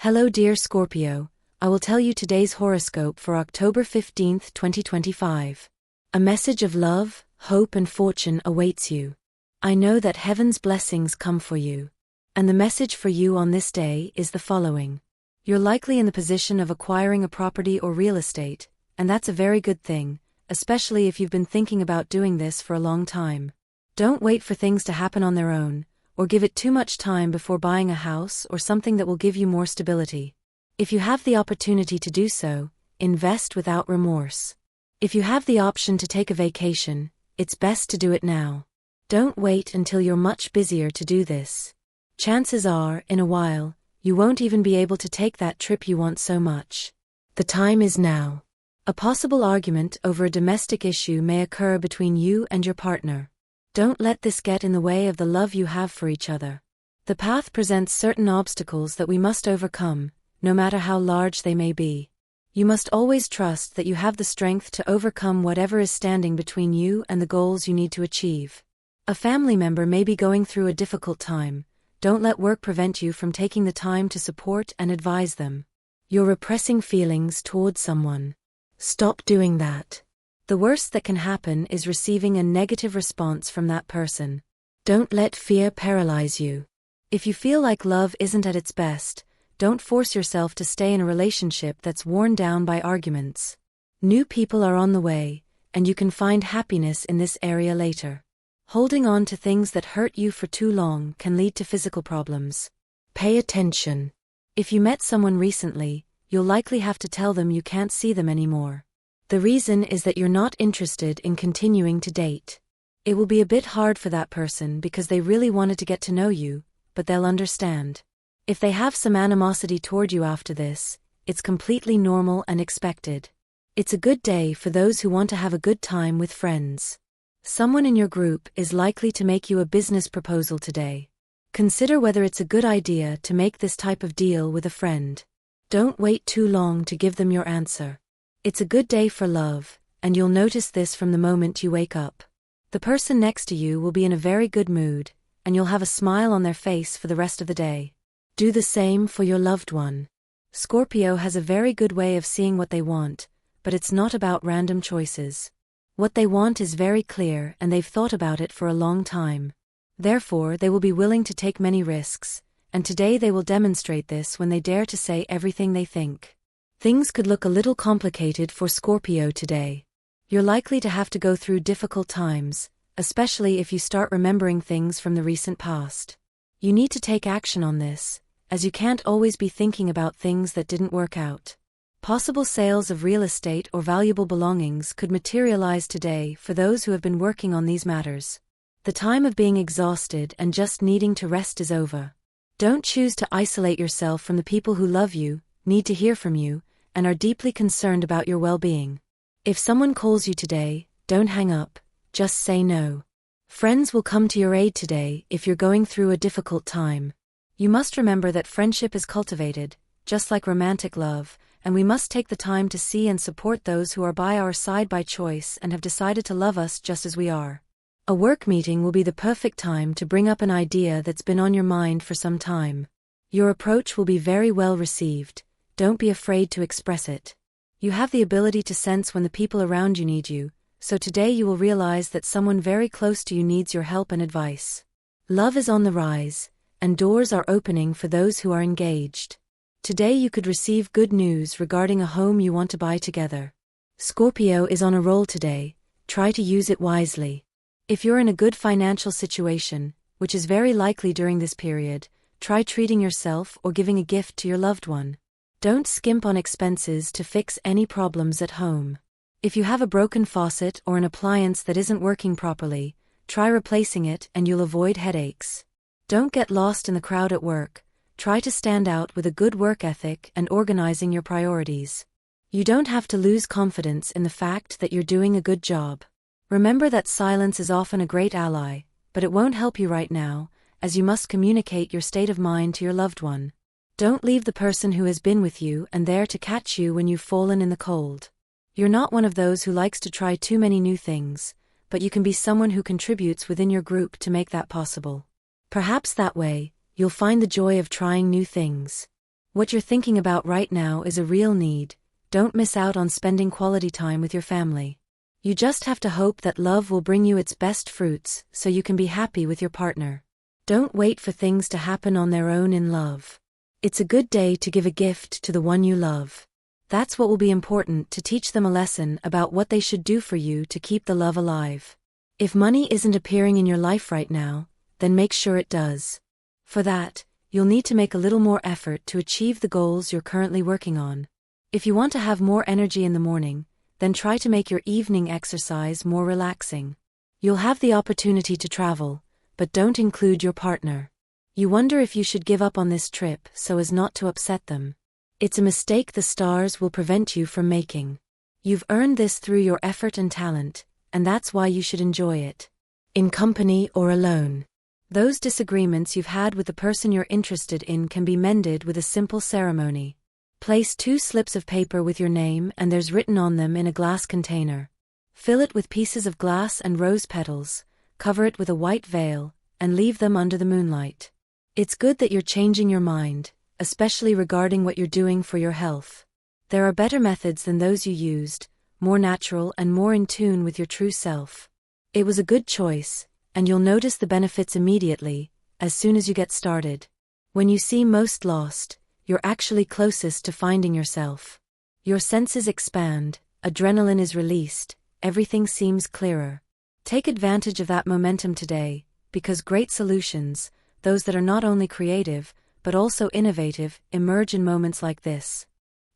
Hello dear Scorpio, I will tell you today's horoscope for October 15th, 2025. A message of love, hope and fortune awaits you. I know that heaven's blessings come for you. And the message for you on this day is the following. You're likely in the position of acquiring a property or real estate, and that's a very good thing, especially if you've been thinking about doing this for a long time. Don't wait for things to happen on their own, or give it too much time before buying a house or something that will give you more stability. If you have the opportunity to do so, invest without remorse. If you have the option to take a vacation, it's best to do it now. Don't wait until you're much busier to do this. Chances are, in a while, you won't even be able to take that trip you want so much. The time is now. A possible argument over a domestic issue may occur between you and your partner. Don't let this get in the way of the love you have for each other. The path presents certain obstacles that we must overcome, no matter how large they may be. You must always trust that you have the strength to overcome whatever is standing between you and the goals you need to achieve. A family member may be going through a difficult time. Don't let work prevent you from taking the time to support and advise them. You're repressing feelings towards someone. Stop doing that. The worst that can happen is receiving a negative response from that person. Don't let fear paralyze you. If you feel like love isn't at its best, don't force yourself to stay in a relationship that's worn down by arguments. New people are on the way, and you can find happiness in this area later. Holding on to things that hurt you for too long can lead to physical problems. Pay attention. If you met someone recently, you'll likely have to tell them you can't see them anymore. The reason is that you're not interested in continuing to date. It will be a bit hard for that person because they really wanted to get to know you, but they'll understand. If they have some animosity toward you after this, it's completely normal and expected. It's a good day for those who want to have a good time with friends. Someone in your group is likely to make you a business proposal today. Consider whether it's a good idea to make this type of deal with a friend. Don't wait too long to give them your answer. It's a good day for love, and you'll notice this from the moment you wake up. The person next to you will be in a very good mood, and you'll have a smile on their face for the rest of the day. Do the same for your loved one. Scorpio has a very good way of seeing what they want, but it's not about random choices. What they want is very clear and they've thought about it for a long time. Therefore, they will be willing to take many risks, and today they will demonstrate this when they dare to say everything they think. Things could look a little complicated for Scorpio today. You're likely to have to go through difficult times, especially if you start remembering things from the recent past. You need to take action on this, as you can't always be thinking about things that didn't work out. Possible sales of real estate or valuable belongings could materialize today for those who have been working on these matters. The time of being exhausted and just needing to rest is over. Don't choose to isolate yourself from the people who love you, need to hear from you, and are deeply concerned about your well-being. If someone calls you today, don't hang up, just say no. Friends will come to your aid today if you're going through a difficult time. You must remember that friendship is cultivated, just like romantic love, and we must take the time to see and support those who are by our side by choice and have decided to love us just as we are. A work meeting will be the perfect time to bring up an idea that's been on your mind for some time. Your approach will be very well received. Don't be afraid to express it. You have the ability to sense when the people around you need you, so today you will realize that someone very close to you needs your help and advice. Love is on the rise, and doors are opening for those who are engaged. Today you could receive good news regarding a home you want to buy together. Scorpio is on a roll today, try to use it wisely. If you're in a good financial situation, which is very likely during this period, try treating yourself or giving a gift to your loved one. Don't skimp on expenses to fix any problems at home. If you have a broken faucet or an appliance that isn't working properly, try replacing it and you'll avoid headaches. Don't get lost in the crowd at work. Try to stand out with a good work ethic and organizing your priorities. You don't have to lose confidence in the fact that you're doing a good job. Remember that silence is often a great ally, but it won't help you right now, as you must communicate your state of mind to your loved one. Don't leave the person who has been with you and there to catch you when you've fallen in the cold. You're not one of those who likes to try too many new things, but you can be someone who contributes within your group to make that possible. Perhaps that way, you'll find the joy of trying new things. What you're thinking about right now is a real need. Don't miss out on spending quality time with your family. You just have to hope that love will bring you its best fruits so you can be happy with your partner. Don't wait for things to happen on their own in love. It's a good day to give a gift to the one you love. That's what will be important, to teach them a lesson about what they should do for you to keep the love alive. If money isn't appearing in your life right now, then make sure it does. For that, you'll need to make a little more effort to achieve the goals you're currently working on. If you want to have more energy in the morning, then try to make your evening exercise more relaxing. You'll have the opportunity to travel, but don't include your partner. You wonder if you should give up on this trip so as not to upset them. It's a mistake the stars will prevent you from making. You've earned this through your effort and talent, and that's why you should enjoy it. In company or alone. Those disagreements you've had with the person you're interested in can be mended with a simple ceremony. Place 2 slips of paper with your name and theirs written on them in a glass container. Fill it with pieces of glass and rose petals, cover it with a white veil, and leave them under the moonlight. It's good that you're changing your mind, especially regarding what you're doing for your health. There are better methods than those you used, more natural and more in tune with your true self. It was a good choice, and you'll notice the benefits immediately, as soon as you get started. When you seem most lost, you're actually closest to finding yourself. Your senses expand, adrenaline is released, everything seems clearer. Take advantage of that momentum today, because great solutions, those that are not only creative, but also innovative, emerge in moments like this.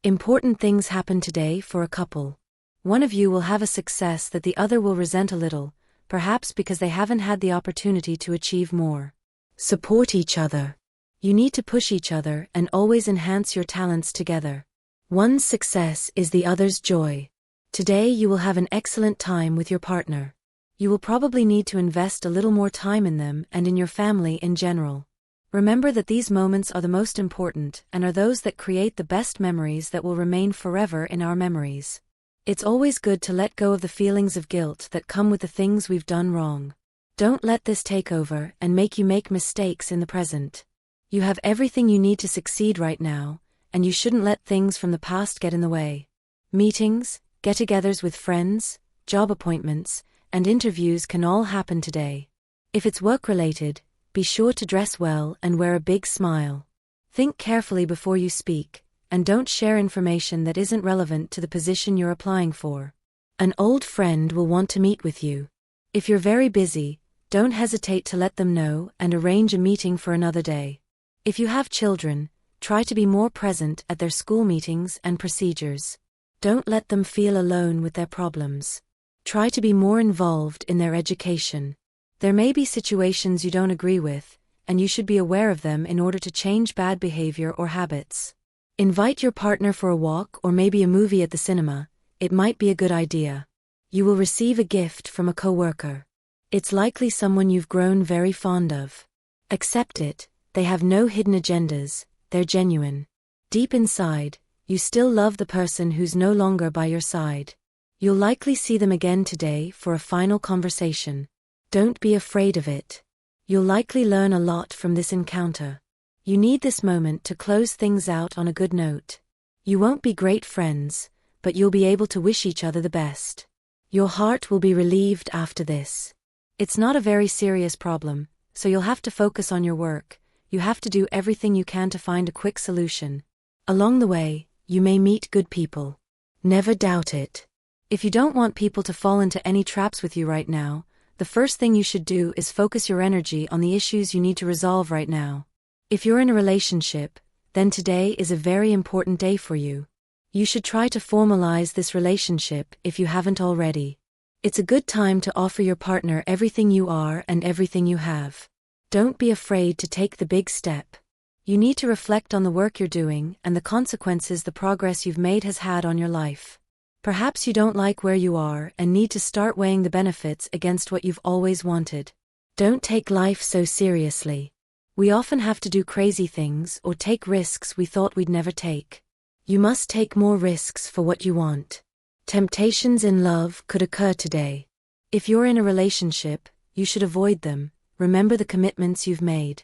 Important things happen today for a couple. One of you will have a success that the other will resent a little, perhaps because they haven't had the opportunity to achieve more. Support each other. You need to push each other and always enhance your talents together. One's success is the other's joy. Today you will have an excellent time with your partner. You will probably need to invest a little more time in them and in your family in general. Remember that these moments are the most important and are those that create the best memories that will remain forever in our memories. It's always good to let go of the feelings of guilt that come with the things we've done wrong. Don't let this take over and make you make mistakes in the present. You have everything you need to succeed right now, and you shouldn't let things from the past get in the way. Meetings, get-togethers with friends, job appointments, and interviews can all happen today. If it's work-related, be sure to dress well and wear a big smile. Think carefully before you speak, and don't share information that isn't relevant to the position you're applying for. An old friend will want to meet with you. If you're very busy, don't hesitate to let them know and arrange a meeting for another day. If you have children, try to be more present at their school meetings and procedures. Don't let them feel alone with their problems. Try to be more involved in their education. There may be situations you don't agree with, and you should be aware of them in order to change bad behavior or habits. Invite your partner for a walk or maybe a movie at the cinema. It might be a good idea. You will receive a gift from a coworker. It's likely someone you've grown very fond of. Accept it. They have no hidden agendas, they're genuine. Deep inside, you still love the person who's no longer by your side. You'll likely see them again today for a final conversation. Don't be afraid of it. You'll likely learn a lot from this encounter. You need this moment to close things out on a good note. You won't be great friends, but you'll be able to wish each other the best. Your heart will be relieved after this. It's not a very serious problem, so you'll have to focus on your work. You have to do everything you can to find a quick solution. Along the way, you may meet good people. Never doubt it. If you don't want people to fall into any traps with you right now, the first thing you should do is focus your energy on the issues you need to resolve right now. If you're in a relationship, then today is a very important day for you. You should try to formalize this relationship if you haven't already. It's a good time to offer your partner everything you are and everything you have. Don't be afraid to take the big step. You need to reflect on the work you're doing and the consequences the progress you've made has had on your life. Perhaps you don't like where you are and need to start weighing the benefits against what you've always wanted. Don't take life so seriously. We often have to do crazy things or take risks we thought we'd never take. You must take more risks for what you want. Temptations in love could occur today. If you're in a relationship, you should avoid them. Remember the commitments you've made.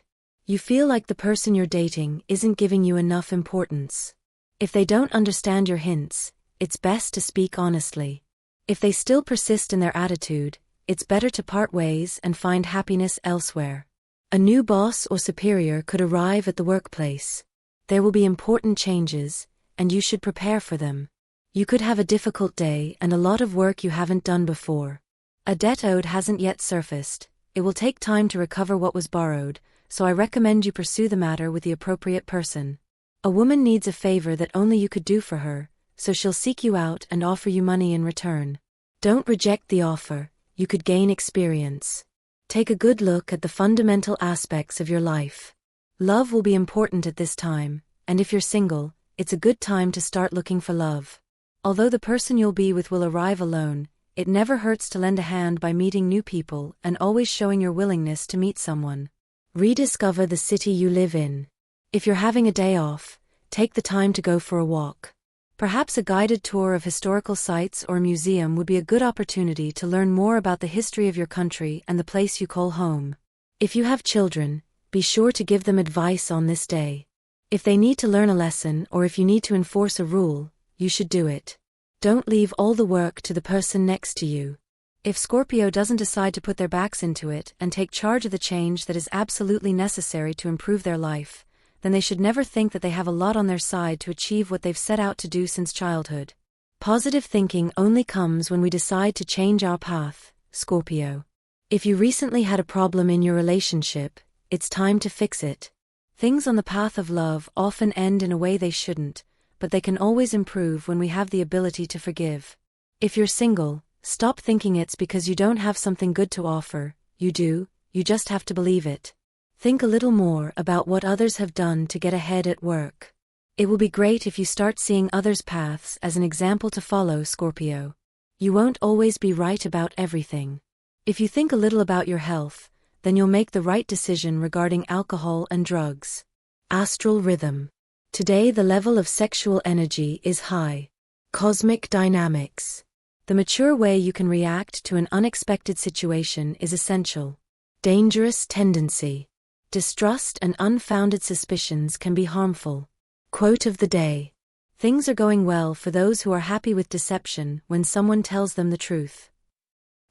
You feel like the person you're dating isn't giving you enough importance. If they don't understand your hints, it's best to speak honestly. If they still persist in their attitude, it's better to part ways and find happiness elsewhere. A new boss or superior could arrive at the workplace. There will be important changes, and you should prepare for them. You could have a difficult day and a lot of work you haven't done before. A debt owed hasn't yet surfaced. It will take time to recover what was borrowed, so I recommend you pursue the matter with the appropriate person. A woman needs a favor that only you could do for her, so she'll seek you out and offer you money in return. Don't reject the offer, you could gain experience. Take a good look at the fundamental aspects of your life. Love will be important at this time, and if you're single, it's a good time to start looking for love. Although the person you'll be with will arrive alone, it never hurts to lend a hand by meeting new people and always showing your willingness to meet someone. Rediscover the city you live in. If you're having a day off, take the time to go for a walk. Perhaps a guided tour of historical sites or a museum would be a good opportunity to learn more about the history of your country and the place you call home. If you have children, be sure to give them advice on this day. If they need to learn a lesson or if you need to enforce a rule, you should do it. Don't leave all the work to the person next to you. If Scorpio doesn't decide to put their backs into it and take charge of the change that is absolutely necessary to improve their life, then they should never think that they have a lot on their side to achieve what they've set out to do since childhood. Positive thinking only comes when we decide to change our path, Scorpio. If you recently had a problem in your relationship, it's time to fix it. Things on the path of love often end in a way they shouldn't, but they can always improve when we have the ability to forgive. If you're single, stop thinking it's because you don't have something good to offer. You do, you just have to believe it. Think a little more about what others have done to get ahead at work. It will be great if you start seeing others' paths as an example to follow, Scorpio. You won't always be right about everything. If you think a little about your health, then you'll make the right decision regarding alcohol and drugs. Astral rhythm. Today the level of sexual energy is high. Cosmic dynamics. The mature way you can react to an unexpected situation is essential. Dangerous tendency. Distrust and unfounded suspicions can be harmful. Quote of the day. Things are going well for those who are happy with deception when someone tells them the truth.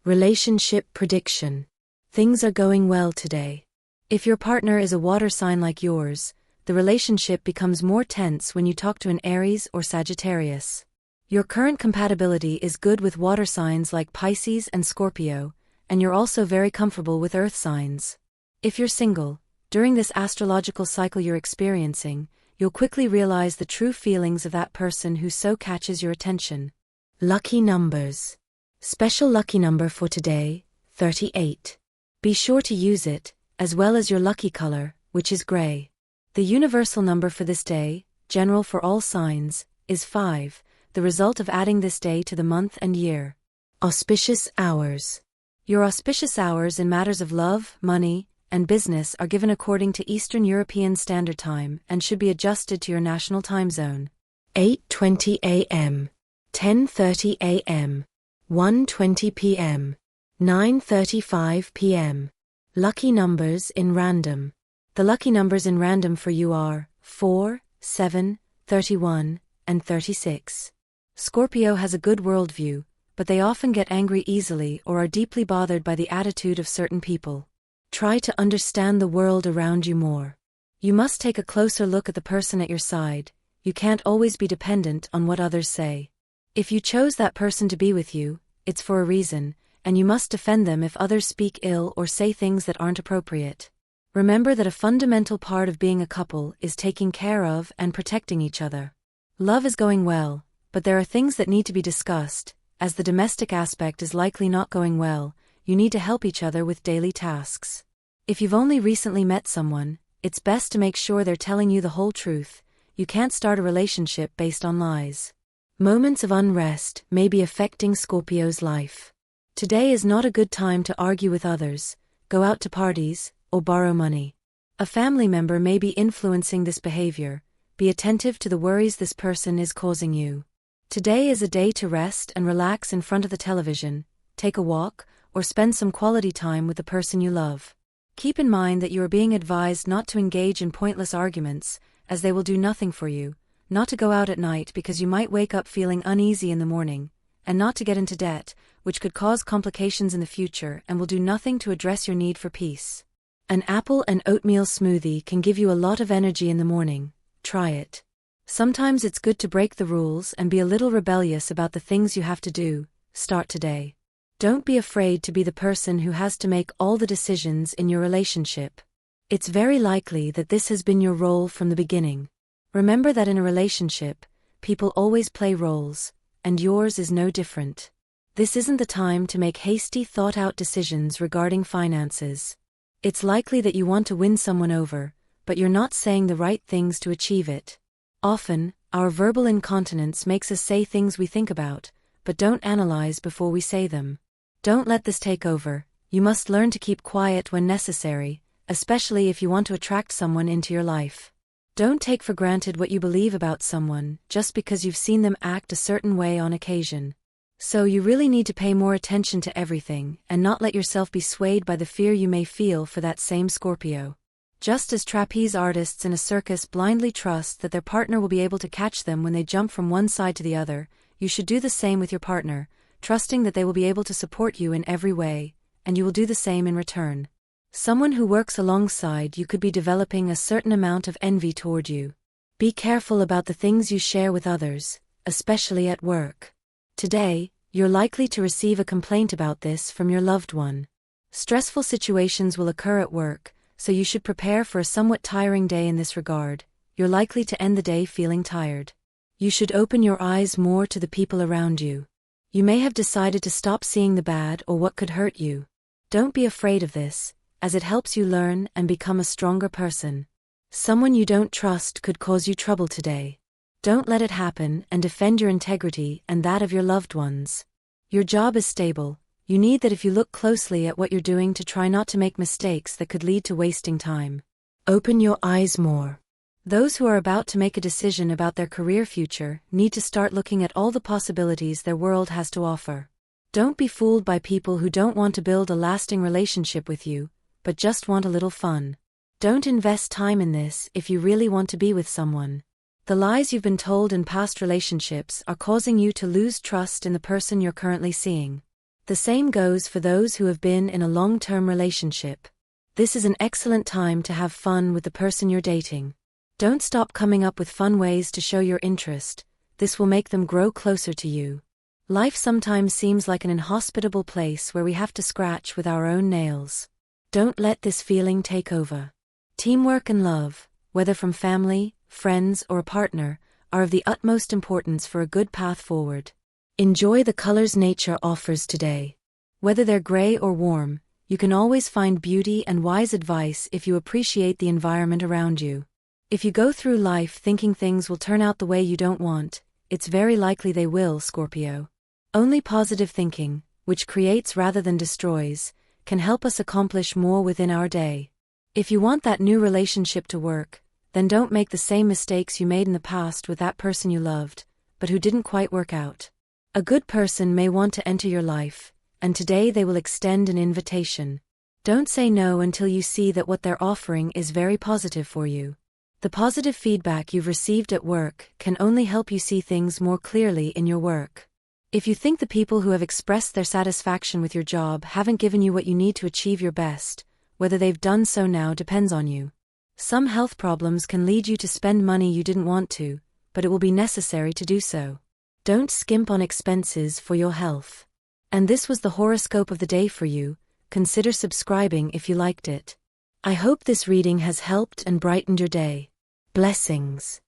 Relationship prediction. Things are going well today. If your partner is a water sign like yours, the relationship becomes more tense when you talk to an Aries or Sagittarius. Your current compatibility is good with water signs like Pisces and Scorpio, and you're also very comfortable with earth signs. If you're single, during this astrological cycle you're experiencing, you'll quickly realize the true feelings of that person who so catches your attention. Lucky numbers. Special lucky number for today, 38. Be sure to use it, as well as your lucky color, which is gray. The universal number for this day, general for all signs, is 5, the result of adding this day to the month and year. Auspicious hours. Your auspicious hours in matters of love, money, and business are given according to Eastern European Standard Time and should be adjusted to your national time zone. 8:20 a.m., 10:30 a.m., 1:20 p.m., 9:35 p.m. Lucky numbers in random. The lucky numbers in random for you are 4, 7, 31, and 36. Scorpio has a good worldview, but they often get angry easily or are deeply bothered by the attitude of certain people. Try to understand the world around you more. You must take a closer look at the person at your side. You can't always be dependent on what others say. If you chose that person to be with you, it's for a reason, and you must defend them if others speak ill or say things that aren't appropriate. Remember that a fundamental part of being a couple is taking care of and protecting each other. Love is going well, but there are things that need to be discussed. As the domestic aspect is likely not going well, you need to help each other with daily tasks. If you've only recently met someone, it's best to make sure they're telling you the whole truth. You can't start a relationship based on lies. Moments of unrest may be affecting Scorpio's life. Today is not a good time to argue with others, go out to parties, or borrow money. A family member may be influencing this behavior. Be attentive to the worries this person is causing you. Today is a day to rest and relax in front of the television, take a walk, or spend some quality time with the person you love. Keep in mind that you are being advised not to engage in pointless arguments, as they will do nothing for you, not to go out at night because you might wake up feeling uneasy in the morning, and not to get into debt, which could cause complications in the future and will do nothing to address your need for peace. An apple and oatmeal smoothie can give you a lot of energy in the morning. Try it. Sometimes it's good to break the rules and be a little rebellious about the things you have to do. Start today. Don't be afraid to be the person who has to make all the decisions in your relationship. It's very likely that this has been your role from the beginning. Remember that in a relationship, people always play roles, and yours is no different. This isn't the time to make hasty, thought-out decisions regarding finances. It's likely that you want to win someone over, but you're not saying the right things to achieve it. Often, our verbal incontinence makes us say things we think about, but don't analyze before we say them. Don't let this take over. You must learn to keep quiet when necessary, especially if you want to attract someone into your life. Don't take for granted what you believe about someone just because you've seen them act a certain way on occasion. So you really need to pay more attention to everything and not let yourself be swayed by the fear you may feel for that same Scorpio. Just as trapeze artists in a circus blindly trust that their partner will be able to catch them when they jump from one side to the other, you should do the same with your partner, trusting that they will be able to support you in every way, and you will do the same in return. Someone who works alongside you could be developing a certain amount of envy toward you. Be careful about the things you share with others, especially at work. Today, you're likely to receive a complaint about this from your loved one. Stressful situations will occur at work, so you should prepare for a somewhat tiring day in this regard. You're likely to end the day feeling tired. You should open your eyes more to the people around you. You may have decided to stop seeing the bad or what could hurt you. Don't be afraid of this, as it helps you learn and become a stronger person. Someone you don't trust could cause you trouble today. Don't let it happen and defend your integrity and that of your loved ones. Your job is stable. You need that if you look closely at what you're doing to try not to make mistakes that could lead to wasting time. Open your eyes more. Those who are about to make a decision about their career future need to start looking at all the possibilities their world has to offer. Don't be fooled by people who don't want to build a lasting relationship with you, but just want a little fun. Don't invest time in this if you really want to be with someone. The lies you've been told in past relationships are causing you to lose trust in the person you're currently seeing. The same goes for those who have been in a long-term relationship. This is an excellent time to have fun with the person you're dating. Don't stop coming up with fun ways to show your interest. This will make them grow closer to you. Life sometimes seems like an inhospitable place where we have to scratch with our own nails. Don't let this feeling take over. Teamwork and love, whether from family, friends, or a partner, are of the utmost importance for a good path forward. Enjoy the colors nature offers today. Whether they're gray or warm, you can always find beauty and wise advice if you appreciate the environment around you. If you go through life thinking things will turn out the way you don't want, it's very likely they will, Scorpio. Only positive thinking, which creates rather than destroys, can help us accomplish more within our day. If you want that new relationship to work, then don't make the same mistakes you made in the past with that person you loved, but who didn't quite work out. A good person may want to enter your life, and today they will extend an invitation. Don't say no until you see that what they're offering is very positive for you. The positive feedback you've received at work can only help you see things more clearly in your work. If you think the people who have expressed their satisfaction with your job haven't given you what you need to achieve your best, whether they've done so now depends on you. Some health problems can lead you to spend money you didn't want to, but it will be necessary to do so. Don't skimp on expenses for your health. And this was the horoscope of the day for you. Consider subscribing if you liked it. I hope this reading has helped and brightened your day. Blessings.